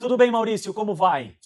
Tudo bem, Maurício? Como vai?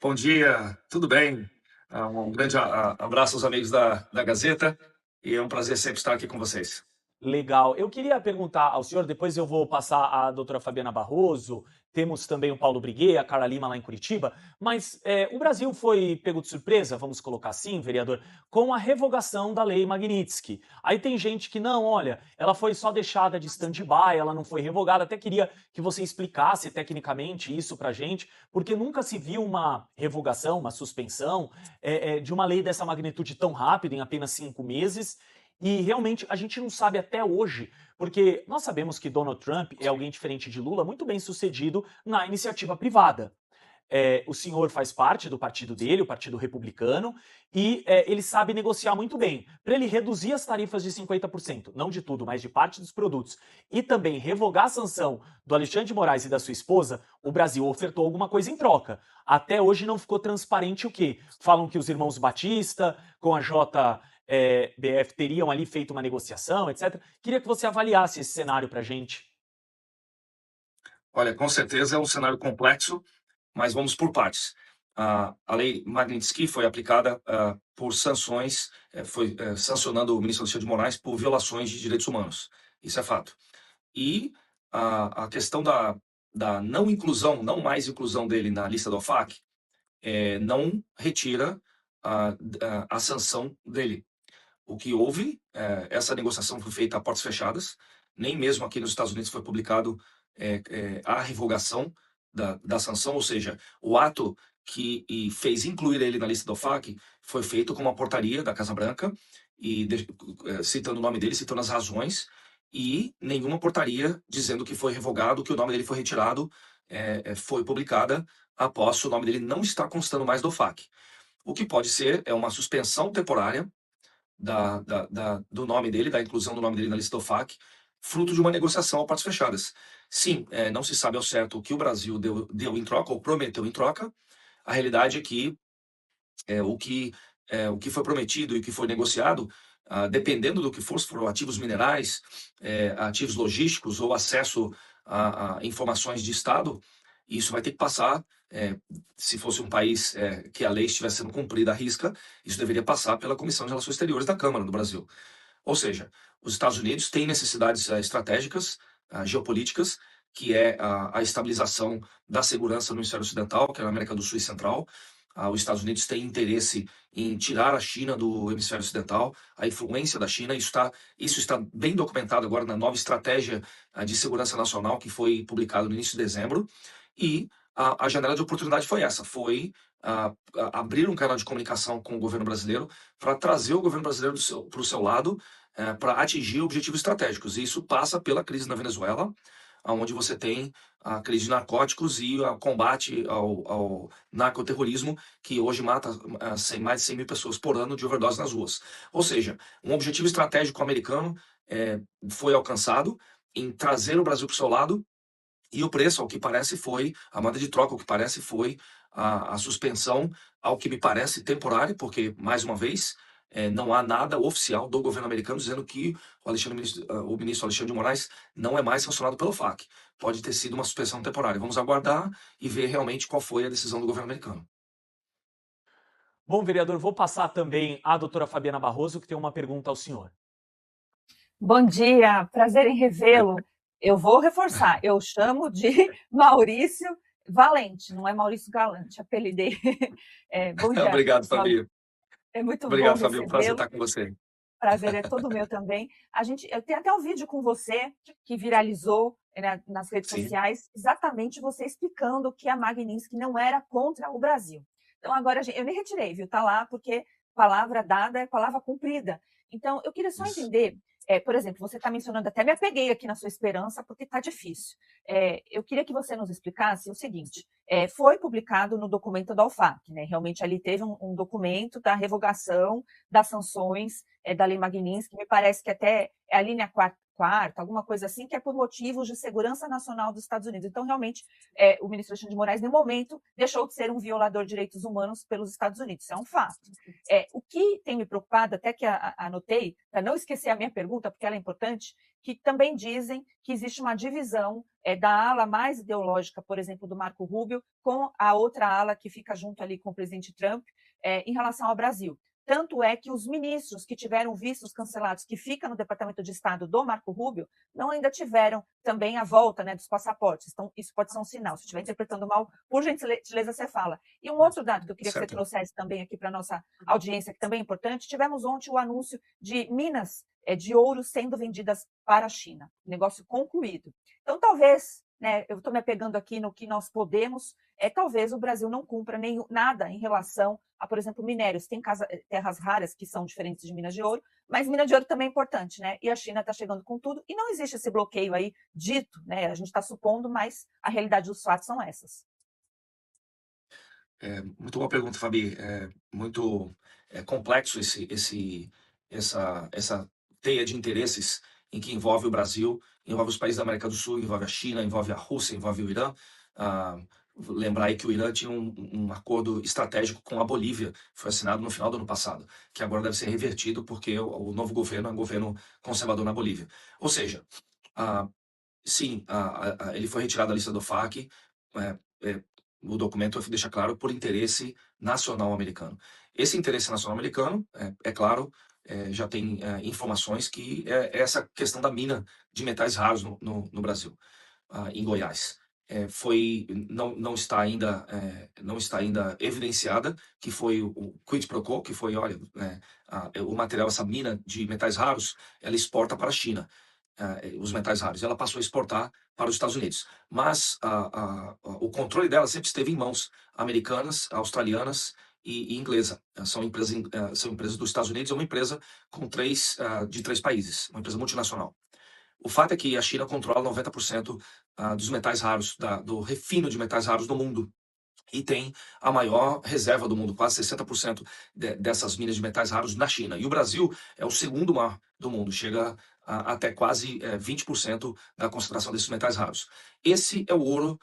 Bom dia, tudo bem? Um grande abraço aos amigos da Gazeta e é um prazer sempre estar aqui com vocês. Legal. Eu queria perguntar ao senhor, depois eu vou passar à doutora Fabiana Barroso, temos também o Paulo Briguet, a Carla Lima lá em Curitiba, mas o Brasil foi pego de surpresa, vamos colocar assim, vereador, com a revogação da Lei Magnitsky. Aí tem gente que não, olha, ela foi só deixada de stand-by, ela não foi revogada. Até queria que você explicasse tecnicamente isso pra gente, porque nunca se viu uma revogação, uma suspensão de uma lei dessa magnitude tão rápida, em apenas 5 meses. E realmente a gente não sabe até hoje, porque nós sabemos que Donald Trump é alguém diferente de Lula, muito bem sucedido na iniciativa privada. O senhor faz parte do partido dele, o Partido Republicano, e ele sabe negociar muito bem. Para ele reduzir as tarifas de 50%, não de tudo, mas de parte dos produtos, e também revogar a sanção do Alexandre de Moraes e da sua esposa, o Brasil ofertou alguma coisa em troca. Até hoje não ficou transparente o quê? Falam que os irmãos Batista, com a JBF, teriam ali feito uma negociação, etc. Queria que você avaliasse esse cenário para a gente. Olha, com certeza é um cenário complexo, mas vamos por partes. A lei Magnitsky foi aplicada por sanções, foi sancionando o ministro Alexandre de Moraes por violações de direitos humanos. Isso é fato. E a questão da não inclusão, não mais inclusão dele na lista do OFAC, não retira a sanção dele. O que houve, essa negociação foi feita a portas fechadas, nem mesmo aqui nos Estados Unidos foi publicado a revogação da sanção, ou seja, o ato que fez incluir ele na lista do OFAC foi feito com uma portaria da Casa Branca, citando o nome dele, citando as razões, e nenhuma portaria dizendo que foi revogado, que o nome dele foi retirado, foi publicada após o nome dele não estar constando mais do OFAC. O que pode ser é uma suspensão temporária do nome dele, da inclusão do nome dele na lista do FAC, fruto de uma negociação a portas fechadas. Sim, não se sabe ao certo o que o Brasil deu em troca, ou prometeu em troca. A realidade é que o que foi prometido e o que foi negociado, dependendo do que for, se foram ativos minerais, ativos logísticos ou acesso a informações de Estado, isso vai ter que passar. Se fosse um país que a lei estivesse sendo cumprida à risca, isso deveria passar pela Comissão de Relações Exteriores da Câmara do Brasil. Ou seja, os Estados Unidos têm necessidades estratégicas, geopolíticas, que é a estabilização da segurança no hemisfério ocidental, que é na América do Sul e Central. Os Estados Unidos têm interesse em tirar a China do hemisfério ocidental, a influência da China. Isso está bem documentado agora na nova estratégia de segurança nacional que foi publicada no início de dezembro. E a janela de oportunidade foi essa, foi abrir um canal de comunicação com o governo brasileiro para trazer o governo brasileiro para o seu lado, para atingir objetivos estratégicos. E isso passa pela crise na Venezuela, onde você tem a crise de narcóticos e o combate ao narcoterrorismo, que hoje mata mais de 100 mil pessoas por ano de overdose nas ruas. Ou seja, um objetivo estratégico americano foi alcançado em trazer o Brasil para o seu lado, e o preço, ao que parece, foi, a moeda de troca, ao que parece, foi a suspensão, ao que me parece temporária, porque, mais uma vez, não há nada oficial do governo americano dizendo que o ministro Alexandre de Moraes não é mais sancionado pelo FAC. Pode ter sido uma suspensão temporária. Vamos aguardar e ver realmente qual foi a decisão do governo americano. Bom, vereador, vou passar também à doutora Fabiana Barroso, que tem uma pergunta ao senhor. Bom dia, prazer em revê-lo. Eu vou reforçar, eu chamo de Maurício Valente, não é Maurício Galante, apelidei. Bom dia. Obrigado, Fabio. É muito Obrigado, bom Fabio. Prazer recebê-lo. estar com você. Prazer é todo meu também. Eu tenho até um vídeo com você que viralizou nas redes Sim. sociais, exatamente você explicando que a Magnitsky não era contra o Brasil. Então agora eu nem retirei, viu? Tá lá porque palavra dada é palavra cumprida. Então eu queria só Isso. entender, por exemplo, você está mencionando, até me apeguei aqui na sua esperança porque está difícil. Eu queria que você nos explicasse o seguinte: foi publicado no documento da OFAC, né? Realmente ali teve um documento da revogação das sanções da Lei Magnitsky, me parece que até é a linha quarta, alguma coisa assim, que é por motivos de segurança nacional dos Estados Unidos. Então, realmente, o ministro Alexandre de Moraes, no momento, deixou de ser um violador de direitos humanos pelos Estados Unidos. Isso é um fato. O que tem me preocupado, até que anotei, para não esquecer a minha pergunta, porque ela é importante, que também dizem que existe uma divisão da ala mais ideológica, por exemplo, do Marco Rubio, com a outra ala que fica junto ali com o presidente Trump, em relação ao Brasil. Tanto é que os ministros que tiveram vistos cancelados, que ficam no Departamento de Estado do Marco Rubio, não ainda tiveram também a volta, né, dos passaportes. Então, isso pode ser um sinal. Se estiver interpretando mal, por gentileza, você fala. E um outro dado que eu queria que você trouxesse também aqui para a nossa audiência, que também é importante, tivemos ontem o anúncio de minas de ouro sendo vendidas para a China. Negócio concluído. Então, talvez, né, eu estou me apegando aqui no que nós podemos, talvez o Brasil não cumpra nada em relação a, por exemplo, minérios. Tem terras raras que são diferentes de minas de ouro, mas mina de ouro também é importante, né? E a China está chegando com tudo, e não existe esse bloqueio aí dito, né? A gente está supondo, mas a realidade dos fatos são essas. Muito boa pergunta, Fabi. Muito complexo essa teia de interesses em que envolve o Brasil, envolve os países da América do Sul, envolve a China, envolve a Rússia, envolve o Irã. Lembrar aí que o Irã tinha um acordo estratégico com a Bolívia, foi assinado no final do ano passado, que agora deve ser revertido porque o novo governo é um governo conservador na Bolívia. Ou seja, sim, ele foi retirado da lista do FAC, o documento deixa claro, por interesse nacional americano. Esse interesse nacional americano, é claro, já tem informações que é essa questão da mina de metais raros no Brasil, em Goiás. Não está ainda evidenciada, que foi o quid pro quo, que foi, olha, o material, essa mina de metais raros, ela exporta para a China. Os metais raros, ela passou a exportar para os Estados Unidos. Mas o controle dela sempre esteve em mãos americanas, australianas e inglesa. São empresas dos Estados Unidos, é uma empresa de três países, uma empresa multinacional. O fato é que a China controla 90% dos metais raros, do refino de metais raros do mundo. E tem a maior reserva do mundo, quase 60% dessas minas de metais raros na China. E o Brasil é o segundo maior do mundo, chega até quase 20% da concentração desses metais raros. Esse é o ouro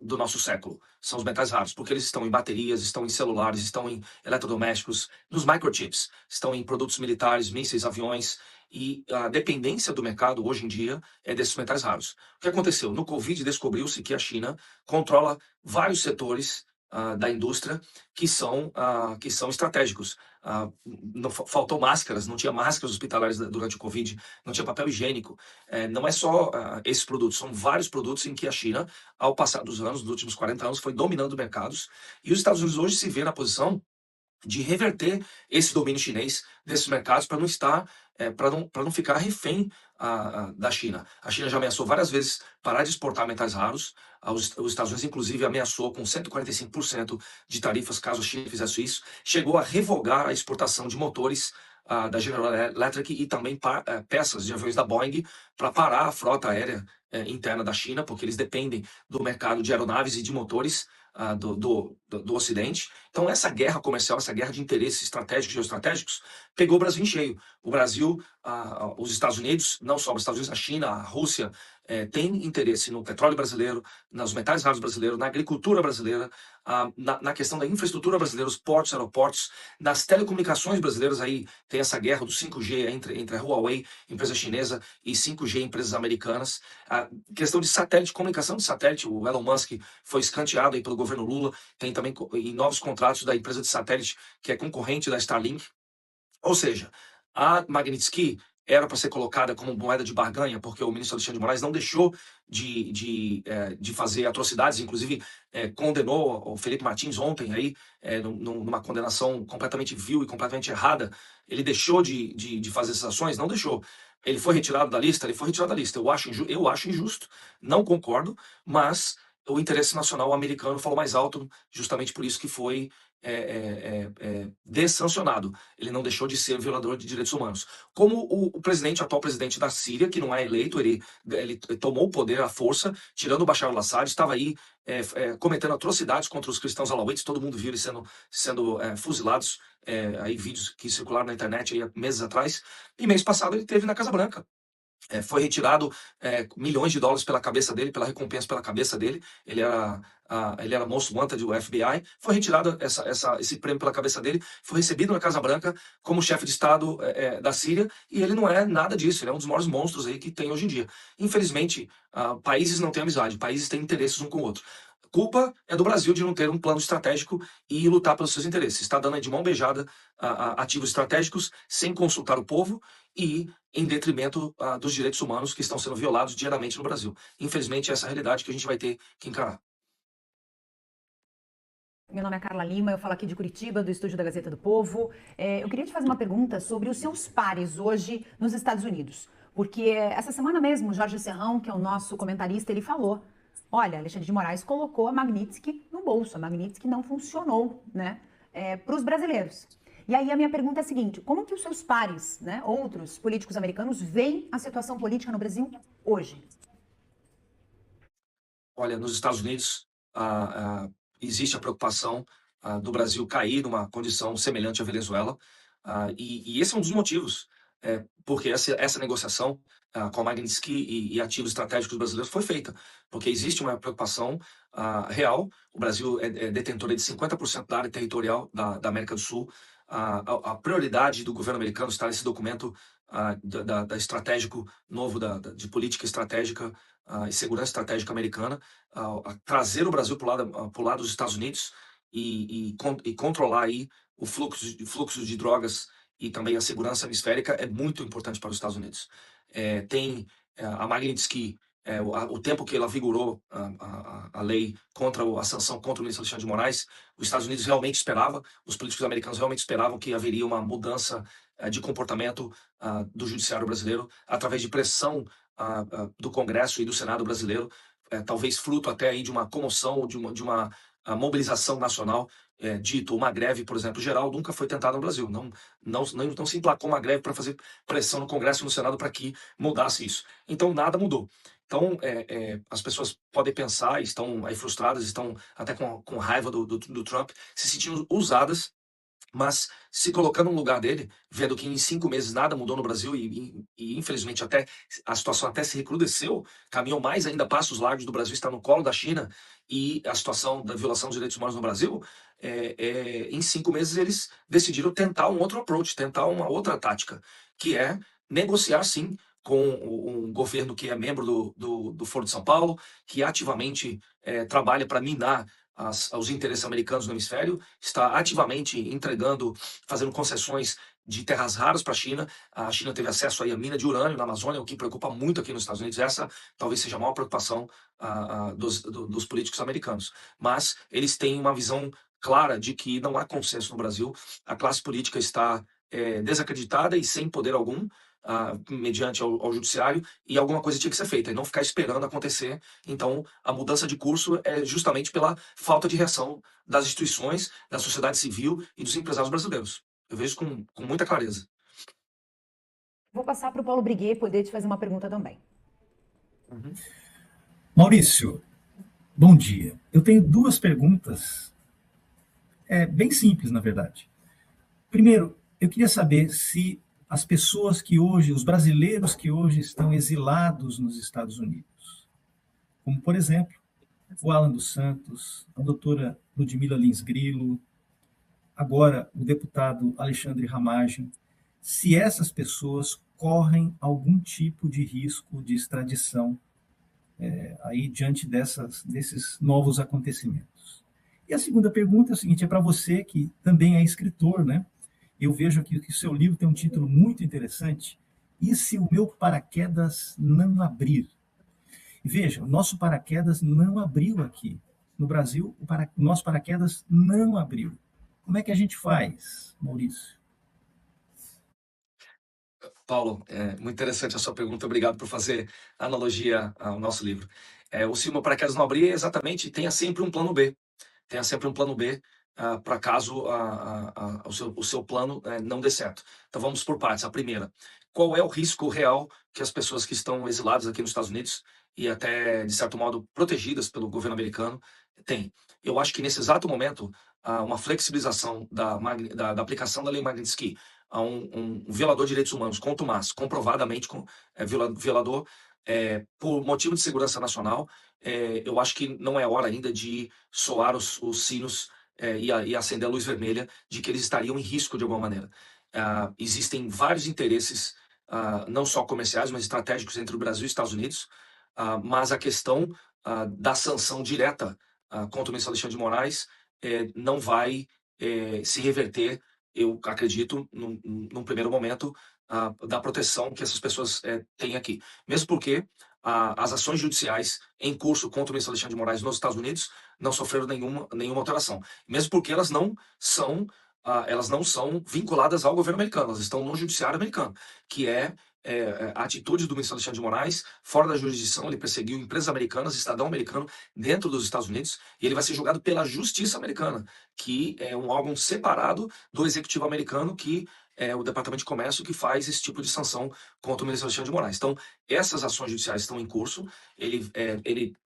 do nosso século, são os metais raros, porque eles estão em baterias, estão em celulares, estão em eletrodomésticos, nos microchips, estão em produtos militares, mísseis, aviões, e a dependência do mercado hoje em dia é desses metais raros. O que aconteceu? No Covid descobriu-se que a China controla vários setores da indústria que são estratégicos. Faltou máscaras, não tinha máscaras hospitalares durante o Covid, não tinha papel higiênico. Não é só esses produtos, são vários produtos em que a China, ao passar dos anos, nos últimos 40 anos, foi dominando mercados, e os Estados Unidos hoje se vê na posição de reverter esse domínio chinês desses mercados para não estar, para não ficar refém da China. A China já ameaçou várias vezes parar de exportar metais raros. Os Estados Unidos, inclusive, ameaçou com 145% de tarifas caso a China fizesse isso. Chegou a revogar a exportação de motores da General Electric e também peças de aviões da Boeing para parar a frota aérea interna da China, porque eles dependem do mercado de aeronaves e de motores do Ocidente. Então, essa guerra comercial, essa guerra de interesses estratégicos e geoestratégicos, pegou o Brasil em cheio. O Brasil, os Estados Unidos, não só os Estados Unidos, a China, a Rússia, tem interesse no petróleo brasileiro, nos metais raros brasileiros, na agricultura brasileira, na questão da infraestrutura brasileira, os portos, aeroportos, nas telecomunicações brasileiras. Aí tem essa guerra do 5G entre a Huawei, empresa chinesa, e 5G, empresas americanas. A questão de satélite, comunicação de satélite, o Elon Musk foi escanteado aí pelo governo Lula, tem também em novos contratos da empresa de satélite, que é concorrente da Starlink. Ou seja, a Magnitsky era para ser colocada como moeda de barganha, porque o ministro Alexandre de Moraes não deixou de fazer atrocidades, inclusive condenou o Felipe Martins ontem, aí, numa condenação completamente vil e completamente errada. Ele deixou de fazer essas ações? Não deixou. Ele foi retirado da lista? Ele foi retirado da lista. Eu acho injusto, não concordo, mas o interesse nacional americano falou mais alto, justamente por isso que foi dessancionado. Ele não deixou de ser violador de direitos humanos. Como o atual presidente da Síria, que não é eleito, ele tomou o poder à força, tirando o Bashar al-Assad, estava aí cometendo atrocidades contra os cristãos alauítas, todo mundo viu ele sendo fuzilados, aí vídeos que circularam na internet aí há meses atrás, e mês passado ele esteve na Casa Branca. Foi retirado milhões de dólares pela cabeça dele, pela recompensa pela cabeça dele. Ele era most wanted do FBI. Foi retirado esse prêmio pela cabeça dele. Foi recebido na Casa Branca como chefe de Estado da Síria. E ele não é nada disso. Ele é um dos maiores monstros aí que tem hoje em dia. Infelizmente, países não têm amizade. Países têm interesses um com o outro. Culpa é do Brasil de não ter um plano estratégico e lutar pelos seus interesses. Está dando aí de mão beijada ativos estratégicos sem consultar o povo e em detrimento dos direitos humanos que estão sendo violados diariamente no Brasil. Infelizmente, essa é a realidade que a gente vai ter que encarar. Meu nome é Carla Lima, eu falo aqui de Curitiba, do estúdio da Gazeta do Povo. Eu queria te fazer uma pergunta sobre os seus pares hoje nos Estados Unidos. Porque essa semana mesmo, o Jorge Serrão, que é o nosso comentarista, ele falou: olha, Alexandre de Moraes colocou a Magnitsky no bolso, a Magnitsky não funcionou, né, para os brasileiros. E aí a minha pergunta é a seguinte: como que os seus pares, né, outros políticos americanos, veem a situação política no Brasil hoje? Olha, nos Estados Unidos existe a preocupação do Brasil cair numa condição semelhante à Venezuela, e esse é um dos motivos, porque essa negociação com a Magnitsky e ativos estratégicos brasileiros foi feita, porque existe uma preocupação real. O Brasil é detentor de 50% da área territorial da América do Sul. A prioridade do governo americano está nesse documento da estratégico novo de política estratégica e segurança estratégica americana, a trazer o Brasil para o lado dos Estados Unidos e controlar aí o fluxo de drogas e também a segurança hemisférica é muito importante para os Estados Unidos. Tem a Magnitsky, o tempo que ela vigorou a lei contra a sanção contra o ministro Alexandre de Moraes, os Estados Unidos realmente esperava, os políticos americanos realmente esperavam que haveria uma mudança de comportamento do judiciário brasileiro através de pressão do Congresso e do Senado brasileiro, talvez fruto até aí de uma comoção, de uma mobilização nacional. Dito uma greve, por exemplo, geral, nunca foi tentada no Brasil. Não se emplacou uma greve para fazer pressão no Congresso e no Senado para que mudasse isso. Então, nada mudou. Então, as pessoas podem pensar, estão aí frustradas, estão até com raiva do Trump, se sentindo usadas, mas se colocando no lugar dele, vendo que em 5 meses nada mudou no Brasil e infelizmente até a situação até se recrudesceu, caminhou mais ainda passos largos do Brasil está no colo da China e a situação da violação dos direitos humanos no Brasil, em 5 meses eles decidiram tentar um outro approach, tentar uma outra tática, que é negociar sim com um governo que é membro do Foro de São Paulo, que ativamente trabalha para minar aos interesses americanos no hemisfério, está ativamente fazendo concessões de terras raras para a China. A China teve acesso aí à mina de urânio na Amazônia, o que preocupa muito aqui nos Estados Unidos. Essa talvez seja a maior preocupação dos políticos americanos. Mas eles têm uma visão clara de que não há consenso no Brasil. A classe política está desacreditada e sem poder algum, mediante ao judiciário, e alguma coisa tinha que ser feita, e não ficar esperando acontecer. Então, a mudança de curso é justamente pela falta de reação das instituições, da sociedade civil e dos empresários brasileiros. Eu vejo com muita clareza. Vou passar para o Paulo Briguet poder te fazer uma pergunta também. Maurício, bom dia. Eu tenho 2 perguntas, bem simples, na verdade. Primeiro, eu queria saber se as pessoas que hoje, os brasileiros que hoje estão exilados nos Estados Unidos, como, por exemplo, o Alan dos Santos, a doutora Ludmila Lins Grilo, agora o deputado Alexandre Ramagem, se essas pessoas correm algum tipo de risco de extradição aí diante desses novos acontecimentos. E a segunda pergunta é a seguinte, é para você que também é escritor, né? Eu vejo aqui que o seu livro tem um título muito interessante, E se o meu paraquedas não abrir? E veja, o nosso paraquedas não abriu aqui. No Brasil, o nosso paraquedas não abriu. Como é que a gente faz, Maurício? Paulo, muito interessante a sua pergunta. Obrigado por fazer analogia ao nosso livro. O se o meu paraquedas não abrir, exatamente, tenha sempre um plano B. Tenha sempre um plano B para caso o seu plano não dê certo. Então vamos por partes. A primeira, qual é o risco real que as pessoas que estão exiladas aqui nos Estados Unidos e até, de certo modo, protegidas pelo governo americano têm? Eu acho que nesse exato momento, uma flexibilização da aplicação da lei Magnitsky a um violador de direitos humanos, contumaz, comprovadamente violador, por motivo de segurança nacional, eu acho que não é hora ainda de soar os sinos e acender a luz vermelha de que eles estariam em risco de alguma maneira. Existem vários interesses, não só comerciais, mas estratégicos entre o Brasil e os Estados Unidos, mas a questão da sanção direta contra o ministro Alexandre de Moraes não vai se reverter, eu acredito, num primeiro momento, da proteção que essas pessoas têm aqui. Mesmo porque as ações judiciais em curso contra o ministro Alexandre de Moraes nos Estados Unidos não sofreram nenhuma alteração. Mesmo porque elas não são vinculadas ao governo americano, elas estão no judiciário americano, que a atitude do ministro Alexandre de Moraes fora da jurisdição. Ele perseguiu empresas americanas, cidadão americano dentro dos Estados Unidos, e ele vai ser julgado pela justiça americana, que é um órgão separado do executivo americano, que é o Departamento de Comércio, que faz esse tipo de sanção contra o ministro Alexandre de Moraes. Então, essas ações judiciais estão em curso. Ele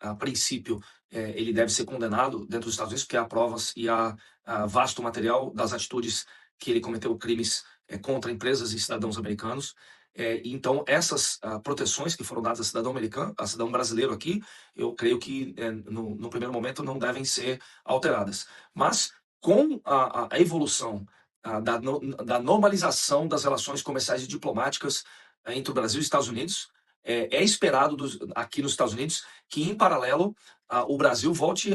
a princípio, ele deve ser condenado dentro dos Estados Unidos, porque há provas e há vasto material das atitudes que ele cometeu, crimes contra empresas e cidadãos americanos. Então, essas proteções que foram dadas a cidadão americano, a cidadão brasileiro aqui, eu creio que no primeiro momento não devem ser alteradas. Mas com a evolução da normalização das relações comerciais e diplomáticas entre o Brasil e os Estados Unidos, é esperado aqui nos Estados Unidos que, em paralelo, o Brasil volte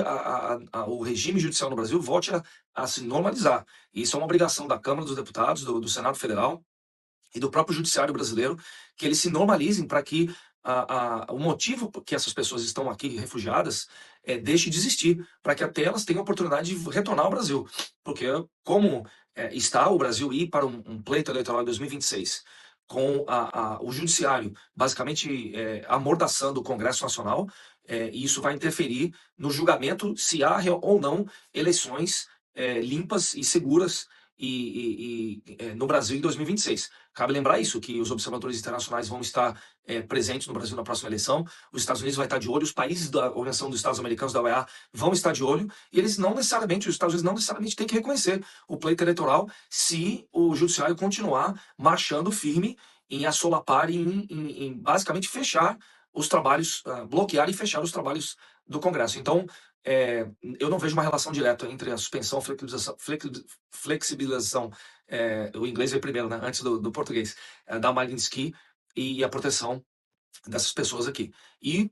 o regime judicial no Brasil volte a se normalizar. E isso é uma obrigação da Câmara dos Deputados, do Senado Federal e do próprio judiciário brasileiro, que eles se normalizem para que o motivo que essas pessoas estão aqui refugiadas deixe de existir, para que até elas tenham a oportunidade de retornar ao Brasil. Porque como está o Brasil ir para um pleito eleitoral em 2026, com o judiciário basicamente amordaçando o Congresso Nacional, e isso vai interferir no julgamento se há ou não eleições limpas e seguras no Brasil em 2026. Cabe lembrar isso, que os observadores internacionais vão estar presentes no Brasil na próxima eleição, os Estados Unidos vai estar de olho, os países da Organização dos Estados Americanos, da OEA, vão estar de olho, e os Estados Unidos não necessariamente têm que reconhecer o pleito eleitoral se o judiciário continuar marchando firme em assolapar e em basicamente fechar os trabalhos, bloquear e fechar os trabalhos do Congresso. Então, eu não vejo uma relação direta entre a suspensão, flexibilização, o inglês veio primeiro, né, antes do português, da Magnitsky e a proteção dessas pessoas aqui. E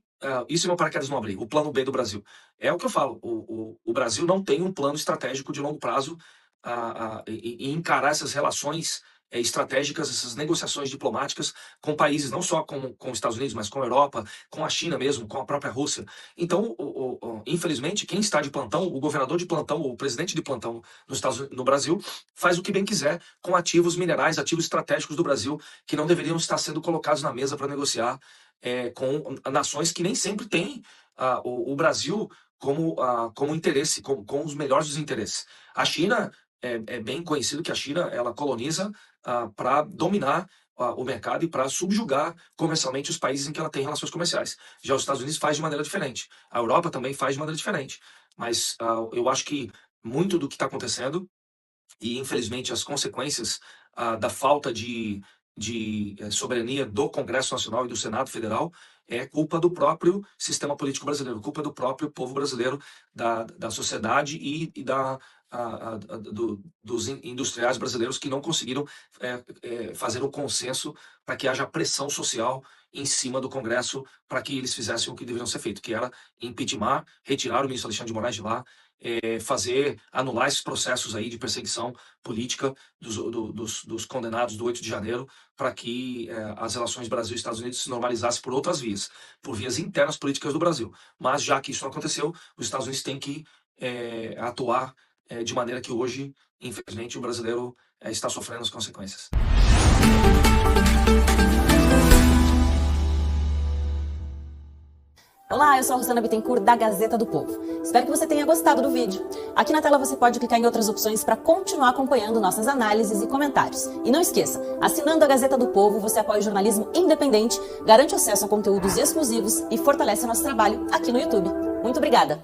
isso é meu paraquedas no abrir, o plano B do Brasil. É o que eu falo, o Brasil não tem um plano estratégico de longo prazo em encarar essas relações estratégicas, essas negociações diplomáticas com países, não só com os Estados Unidos, mas com a Europa, com a China mesmo, com a própria Rússia. Então, infelizmente, quem está de plantão, o governador de plantão, o presidente de plantão no Brasil, faz o que bem quiser com ativos minerais, ativos estratégicos do Brasil, que não deveriam estar sendo colocados na mesa para negociar com nações que nem sempre têm o Brasil como interesse, com os melhores dos interesses. A China, é bem conhecido que a China ela coloniza para dominar o mercado e para subjugar comercialmente os países em que ela tem relações comerciais. Já os Estados Unidos faz de maneira diferente. A Europa também faz de maneira diferente. Mas eu acho que muito do que está acontecendo, e infelizmente as consequências da falta de soberania do Congresso Nacional e do Senado Federal, é culpa do próprio sistema político brasileiro, culpa do próprio povo brasileiro, da sociedade e dos industriais brasileiros que não conseguiram fazer um consenso para que haja pressão social em cima do Congresso para que eles fizessem o que deveriam ser feito, que era impeachment, retirar o ministro Alexandre de Moraes de lá, anular esses processos aí de perseguição política dos condenados do 8 de janeiro, para que as relações Brasil e Estados Unidos se normalizassem por outras vias, por vias internas políticas do Brasil. Mas já que isso não aconteceu, os Estados Unidos têm que atuar de maneira que hoje, infelizmente, o brasileiro está sofrendo as consequências. Olá, eu sou a Rosana Bittencourt, da Gazeta do Povo. Espero que você tenha gostado do vídeo. Aqui na tela você pode clicar em outras opções para continuar acompanhando nossas análises e comentários. E não esqueça, assinando a Gazeta do Povo, você apoia o jornalismo independente, garante acesso a conteúdos exclusivos e fortalece nosso trabalho aqui no YouTube. Muito obrigada!